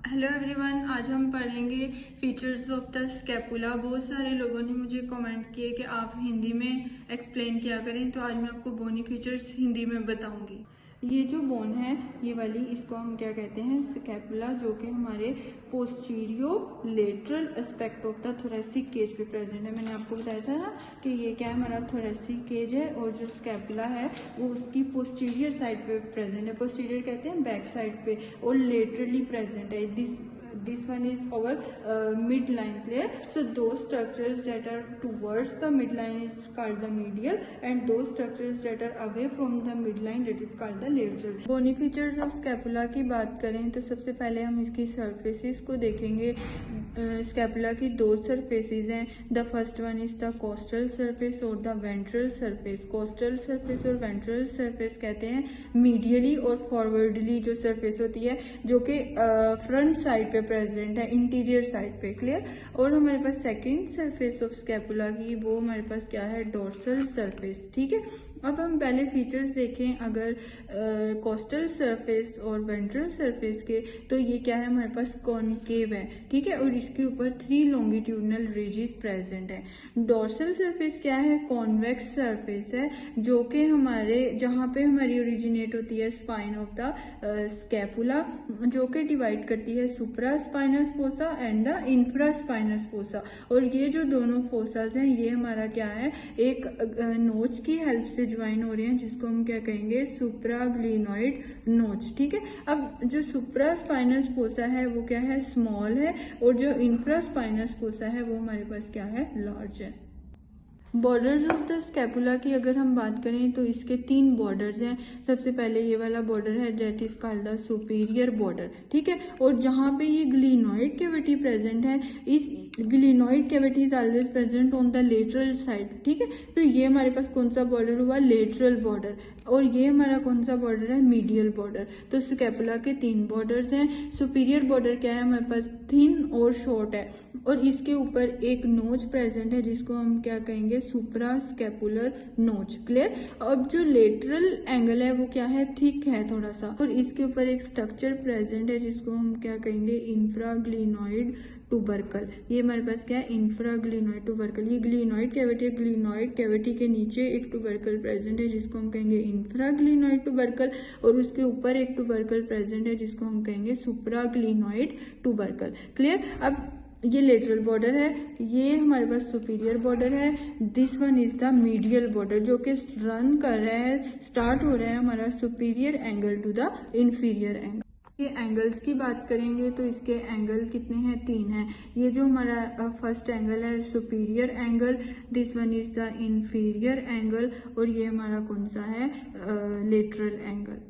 Hello everyone, आज हम पढ़ेंगे फीचर्स ऑफ द स्कैपुला। बहुत सारे लोगों ने मुझे कमेंट किए कि आप हिंदी में एक्सप्लेन किया करें, तो आज मैं आपको बोनी फीचर्स हिंदी में बताऊंगी। ये जो बोन है, ये वाली, इसको हम क्या कहते हैं? स्कैपुला, जो कि हमारे postero lateral aspect of the thoracic cage पे प्रेजेंट है। मैंने आपको बताया था ना कि ये क्या है, हमारा थोरेसिक केज है, और जो स्कैपुला है वो उसकी पोस्टीरियर साइड पे प्रेजेंट है। पोस्टीरियर कहते हैं बैक साइड पे, और लेटरली प्रेजेंट है। this one is our midline. Clear? So those structures that are towards the midline is called the medial, and those structures that are away from the midline, that is called the lateral. Bony features of scapula की बात करें तो सबसे पहले हम इसकी surfaces को देखेंगे। स्कैपुला की दो सरफेसेस हैं। The first one is the costal surface और the ventral surface. Costal surface और वेंट्रल सरफेस कहते हैं मीडियली और फॉरवर्डली जो सरफेस होती है, जो कि फ्रंट साइड पे प्रेजेंट है, इंटीरियर साइड पे। क्लियर? और हमारे पास सेकंड सरफेस ऑफ स्कैपुला की, वो हमारे पास क्या है? Dorsal surface. ठीक है, अब हम पहले फीचर्स देखें अगर कोस्टल सरफेस और वेंट्रल सरफेस के, तो ये क्या है? हमारे पास कॉनकेव है। ठीक है, और इसके ऊपर 3 लॉन्गिट्यूडनल रिजेस प्रेजेंट है। डोर्सल सरफेस क्या है? कॉन्वेक्स सरफेस है, जो कि हमारे जहाँ पे हमारी ओरिजिनेट होती है स्पाइन ऑफ द स्कैपुला, जो कि डिवाइड करती है supraspinous fossa and the infraspinous fossa. और ये जो दोनों फोसाज हैं, ये हमारा क्या है? एक नोच की हेल्प से ज्वाइन हो रहे हैं, जिसको हम क्या कहेंगे? सुप्राग्लिनोइड नोच। ठीक है, अब जो सुप्रा स्पाइनस फोसा है वो क्या है? स्मॉल है, और जो इंफ्रा स्पाइनस फोसा है वो हमारे पास क्या है? लार्ज है। बॉर्डर्स ऑफ द स्कैपुला की अगर हम बात करें तो इसके 3 बॉर्डर्स हैं। सबसे पहले ये वाला बॉर्डर है, that is called the superior border. ठीक है, और जहाँ पे ये ग्लिनोइड कैविटी प्रेजेंट है, इस glenoid cavity is always present on the lateral side. ठीक है, तो ये हमारे पास कौन सा बॉर्डर हुआ? Lateral border. और ये हमारा कौन सा बॉर्डर है? Medial border. तो स्कैपुला के 3 बॉर्डर्स हैं। सुपीरियर बॉर्डर क्या है? हमारे पास थिन और शॉर्ट है, और इसके ऊपर एक नोच प्रेजेंट है, जिसको हम क्या कहेंगे? सुप्रा स्कैपुलर नोच। क्लियर? अब जो लेटरल एंगल है वो क्या है? थिक है थोड़ा सा, और इसके ऊपर एक स्ट्रक्चर प्रेजेंट है, जिसको हम क्या कहेंगे? इंफ्राग्लिनोइड टूबरकल। ये हमारे पास क्या है? इंफ्राग्लिनोइड टूबरकल। ये ग्लिनोइड कैविटी है, ग्लिनोइड कैविटी के नीचे एक टूबरकल प्रेजेंट है, जिसको हम कहेंगे इंफ्राग्लिनोइड टूबरकल, और उसके ऊपर एक टूबरकल प्रेजेंट है, जिसको हम कहेंगे सुप्राग्लिनोइड टूबरकल। क्लियर? अब ये लेटरल बॉर्डर है, ये हमारे पास सुपीरियर बॉर्डर है। This one is the medial border, जो कि रन कर रहा है, स्टार्ट हो रहा है हमारा superior angle to the inferior angle. ये एंगल्स की बात करेंगे तो इसके एंगल कितने हैं? 3 हैं। ये जो हमारा फर्स्ट एंगल है superior angle, this one is the inferior angle, और ये हमारा कौन सा है? Lateral angle.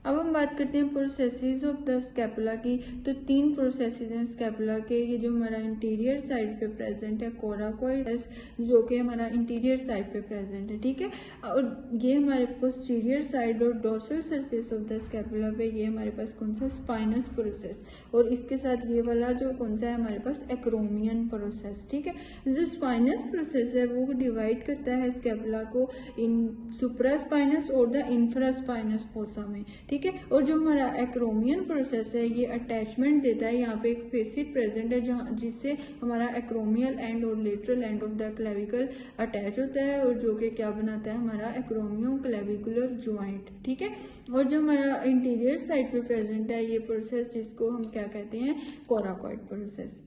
अब हम बात करते हैं प्रोसेसेस ऑफ द स्कैपुला की। तो 3 प्रोसेसेस हैं स्कैपुला के। ये जो हमारा इंटीरियर साइड पे प्रेजेंट है, कोराकोइड्स, जो कि हमारा इंटीरियर साइड पे प्रेजेंट है। ठीक है, और ये हमारे पोस्टीरियर साइड और dorsal surface of the scapula पे, ये हमारे पास कौन सा? स्पाइनस प्रोसेस, और इसके साथ ये वाला जो कौन सा है? हमारे पास एक्रोमियन प्रोसेस। ठीक है, जो स्पाइनस प्रोसेस है वो डिवाइड करता है स्कैपुला को इन सुप्रा स्पाइनस और द इंफ्रा स्पाइनस फोसा में। ठीक है, और जो हमारा एक्रोमियन प्रोसेस है, ये अटैचमेंट देता है। यहाँ पे एक फेसिट प्रेजेंट है, जहाँ जिससे हमारा एक्रोमियल एंड और lateral end of the clavicle attach होता है, और जो कि क्या बनाता है? हमारा एक्रोमियो क्लेविकुलर ज्वाइंट। ठीक है, और जो हमारा इंटीरियर साइड पे प्रेजेंट है ये प्रोसेस, जिसको हम क्या कहते हैं? Coracoid process.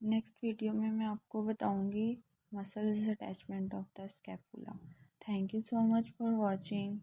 नेक्स्ट वीडियो में मैं आपको बताऊंगी muscles attachment of the scapula. Thank you so much for watching.